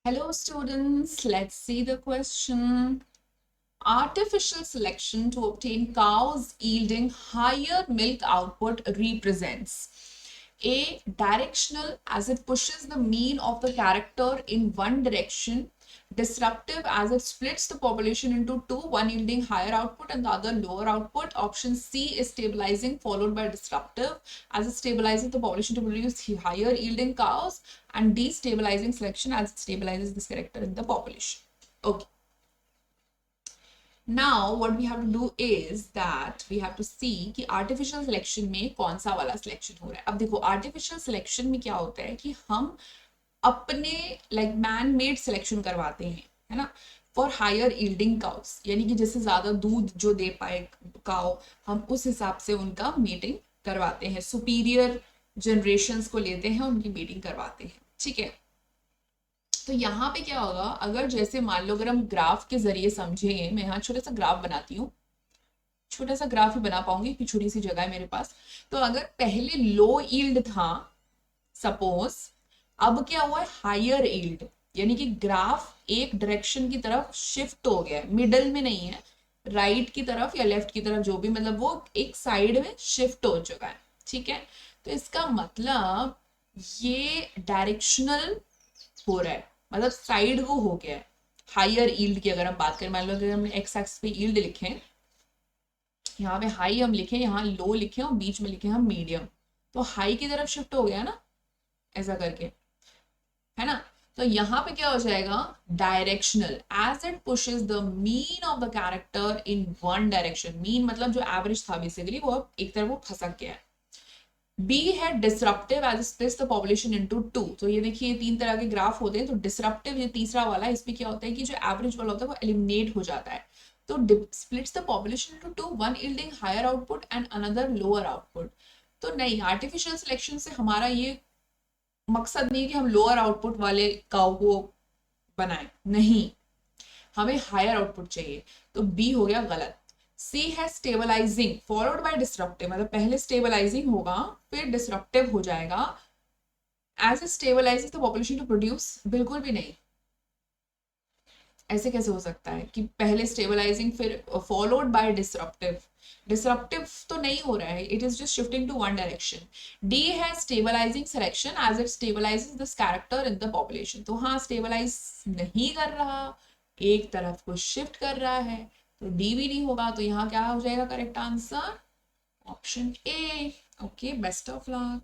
Hello students, let's see the question. Artificial selection to obtain cows yielding higher milk output represents A. Directional as it pushes the mean of the character in one direction. Disruptive as it splits the population into two, one yielding higher output and the other lower output. Option C is stabilizing followed by disruptive as it stabilizes the population to produce higher yielding cows, and destabilizing selection as it stabilizes this character in the population. Okay. Now what we have to do is that we have to see कि artificial selection में कौन सा वाला selection हो रहा है. अब देखो artificial selection में क्या होता है कि हम अपने like man made selection करवाते हैं, है ना, फॉर हायर यील्डिंग काउस, यानी कि जैसे ज्यादा दूध जो दे पाए काउ, हम उस हिसाब से उनका मीटिंग करवाते हैं, सुपीरियर जनरेशंस को लेते हैं, उनकी मीटिंग करवाते हैं. ठीक है, तो यहाँ पे क्या होगा, अगर जैसे मान लो अगर हम ग्राफ के जरिए समझेंगे, मैं यहाँ छोटा सा ग्राफ बनाती हूँ, छोटा सा ग्राफ ही बना पाऊंगी कि छोटी सी जगह है मेरे पास. तो अगर पहले लो यील्ड था सपोज, अब क्या हुआ है हायर यील्ड, यानी कि ग्राफ एक डायरेक्शन की तरफ शिफ्ट हो गया, मिडल में नहीं है, राइट की तरफ या लेफ्ट की तरफ जो भी, मतलब वो एक साइड में शिफ्ट हो चुका है. ठीक है, तो इसका मतलब ये डायरेक्शनल हो रहा है, मतलब साइड वो हो गया है. हायर यील्ड की अगर हम बात करें, मान लो अगर हमने एक्स एक्सिस पे यील्ड लिखे, यहाँ पे हाई हम लिखे, यहाँ लो लिखे और बीच में लिखे हम मीडियम, तो हाई की तरफ शिफ्ट हो गया ना, ऐसा करके, है ना. तो यहाँ पे क्या हो जाएगा, directional as it pushes the mean of the character in one direction. Mean मतलब जो एवरेज था बेसिकली, वो एक तरफ वो फंसक गया है. बी है disruptive as splits the population into two. तो ये देखिए, ये तीन तरह के ग्राफ होते हैं. तो डिसरप्टिव ये तीसरा वाला है, इसमें क्या होता है कि जो एवरेज वाला होता है वो एलिमिनेट हो जाता है. तो splits the population into two, one yielding higher output and another lower output. तो नहीं, आर्टिफिशियल सिलेक्शन से हमारा ये मकसद नहीं है कि हम लोअर आउटपुट वाले काउ को बनाए, नहीं, हमें हायर आउटपुट चाहिए. तो बी हो गया गलत. सी है स्टेबलाइजिंग फॉलोड बाय डिसरप्टिव, मतलब पहले स्टेबलाइजिंग होगा फिर डिसरप्टिव हो जाएगा. As a stabilises the population to produce, बिल्कुल भी नहीं, ऐसे कैसे हो सकता है कि पहले स्टेबलाइजिंग फिर फॉलोड बाय डिसरप्टिव. डिसरप्टिव तो नहीं हो रहा है, it is just shifting to one direction. डी है stabilizing selection as it stabilizes this character in the population. तो हाँ, स्टेबलाइज नहीं कर रहा, एक तरफ को शिफ्ट कर रहा है, तो डी भी नहीं होगा. तो यहाँ क्या हो जाएगा correct answer, option A. Okay, best of luck.